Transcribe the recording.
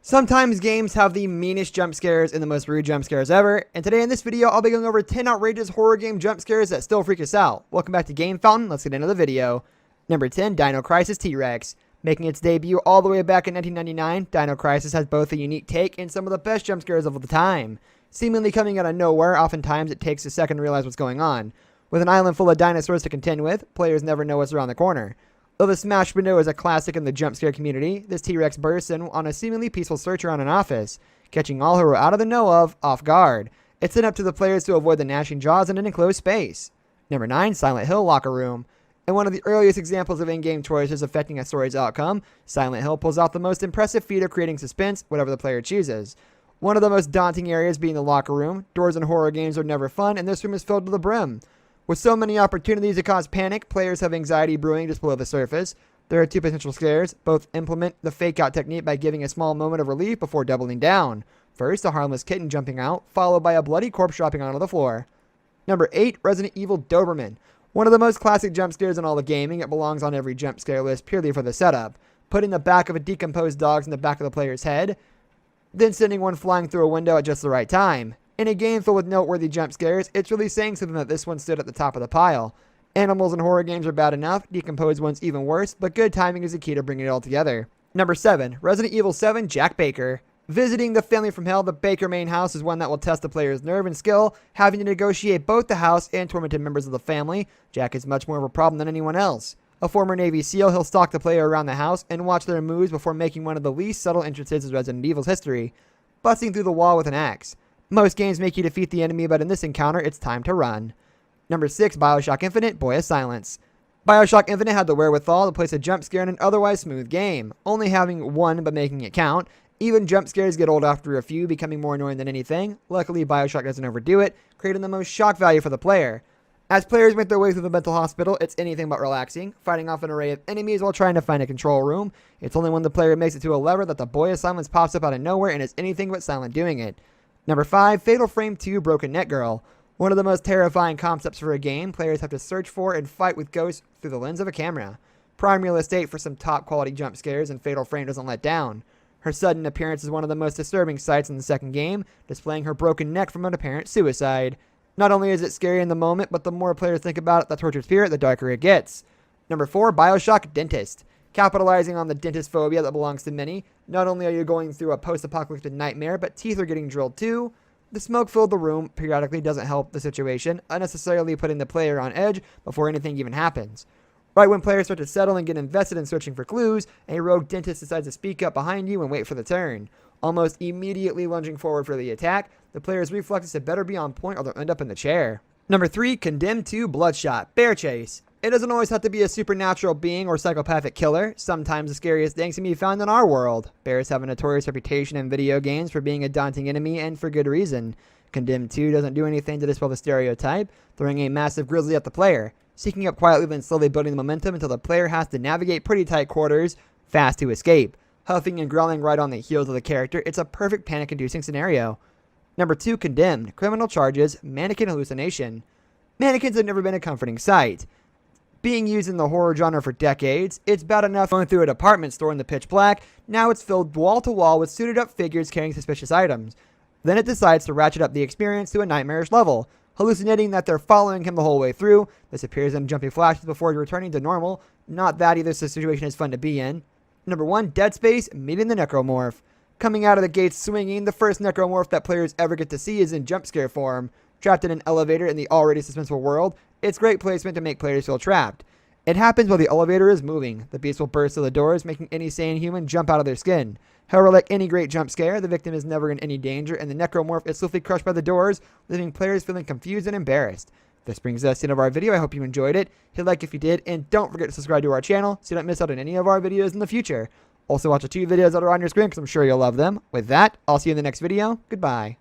Sometimes games have the meanest jump scares and the most rude jump scares ever, and today in this video I'll be going over 10 outrageous horror game jump scares that still freak us out. Welcome back to Game Fountain, let's get into the video. Number 10, Dino Crisis T-Rex. Making its debut all the way back in 1999, Dino Crisis has both a unique take and some of the best jump scares of the time. Seemingly coming out of nowhere, oftentimes it takes a second to realize what's going on. With an island full of dinosaurs to contend with, players never know what's around the corner. Though the smash window is a classic in the jump scare community, this T-Rex bursts in on a seemingly peaceful search around an office, catching all who are out of the know of off guard. It's then up to the players to avoid the gnashing jaws in an enclosed space. Number 9, Silent Hill Locker Room. In one of the earliest examples of in-game choices affecting a story's outcome, Silent Hill pulls out the most impressive feat of creating suspense, whatever the player chooses. One of the most daunting areas being the locker room. Doors in horror games are never fun, and this room is filled to the brim. With so many opportunities to cause panic, players have anxiety brewing just below the surface. There are two potential scares. Both implement the fake-out technique by giving a small moment of relief before doubling down. First, a harmless kitten jumping out, followed by a bloody corpse dropping onto the floor. Number 8, Resident Evil Doberman. One of the most classic jump scares in all of gaming. It belongs on every jump scare list purely for the setup. Putting the back of a decomposed dog in the back of the player's head, then sending one flying through a window at just the right time. In a game filled with noteworthy jump scares, it's really saying something that this one stood at the top of the pile. Animals in horror games are bad enough, decomposed ones even worse, but good timing is the key to bringing it all together. Number 7, Resident Evil 7 Jack Baker. Visiting the family from hell, the Baker main house is one that will test the player's nerve and skill. Having to negotiate both the house and tormented members of the family, Jack is much more of a problem than anyone else. A former Navy SEAL, he'll stalk the player around the house and watch their moves before making one of the least subtle entrances in Resident Evil's history, busting through the wall with an axe. Most games make you defeat the enemy, but in this encounter, it's time to run. Number 6, BioShock Infinite, Boy of Silence. BioShock Infinite had the wherewithal to place a jump scare in an otherwise smooth game, only having one but making it count. Even jump scares get old after a few, becoming more annoying than anything. Luckily, BioShock doesn't overdo it, creating the most shock value for the player. As players make their way through the mental hospital, it's anything but relaxing, fighting off an array of enemies while trying to find a control room. It's only when the player makes it to a lever that the Boy of Silence pops up out of nowhere and is anything but silent doing it. Number 5, Fatal Frame 2 Broken Neck Girl. One of the most terrifying concepts for a game, players have to search for and fight with ghosts through the lens of a camera. Prime real estate for some top quality jump scares, and Fatal Frame doesn't let down. Her sudden appearance is one of the most disturbing sights in the second game, displaying her broken neck from an apparent suicide. Not only is it scary in the moment, but the more players think about it, the tortured spirit, the darker it gets. Number 4, BioShock Dentist. Capitalizing on the dentist phobia that belongs to many, not only are you going through a post-apocalyptic nightmare, but teeth are getting drilled too. The smoke filled the room periodically doesn't help the situation, unnecessarily putting the player on edge before anything even happens. Right when players start to settle and get invested in searching for clues, a rogue dentist decides to speak up behind you and wait for the turn. Almost immediately lunging forward for the attack, the player's reflexes had better be on point or they'll end up in the chair. Number 3, Condemned 2 Bloodshot, Bear Chase. It doesn't always have to be a supernatural being or psychopathic killer. Sometimes the scariest things can be found in our world. Bears have a notorious reputation in video games for being a daunting enemy, and for good reason. Condemned 2 doesn't do anything to dispel the stereotype, throwing a massive grizzly at the player, sneaking up quietly then slowly building the momentum until the player has to navigate pretty tight quarters fast to escape. Huffing and growling right on the heels of the character, it's a perfect panic-inducing scenario. Number 2, Condemned, Criminal Charges, Mannequin Hallucination. Mannequins have never been a comforting sight. Being used in the horror genre for decades, it's bad enough going through a department store in the pitch black. Now it's filled wall to wall with suited up figures carrying suspicious items. Then it decides to ratchet up the experience to a nightmarish level, hallucinating that they're following him the whole way through. This appears in jumping flashes before returning to normal. Not that either situation is fun to be in. Number 1, Dead Space, Meeting the Necromorph. Coming out of the gates swinging, the first Necromorph that players ever get to see is in jump scare form. Trapped in an elevator in the already suspenseful world, it's great placement to make players feel trapped. It happens while the elevator is moving. The beast will burst through the doors, making any sane human jump out of their skin. However, like any great jump scare, the victim is never in any danger, and the Necromorph is swiftly crushed by the doors, leaving players feeling confused and embarrassed. This brings us to the end of our video. I hope you enjoyed it. Hit like if you did, and don't forget to subscribe to our channel so you don't miss out on any of our videos in the future. Also watch the 2 videos that are on your screen because I'm sure you'll love them. With that, I'll see you in the next video. Goodbye.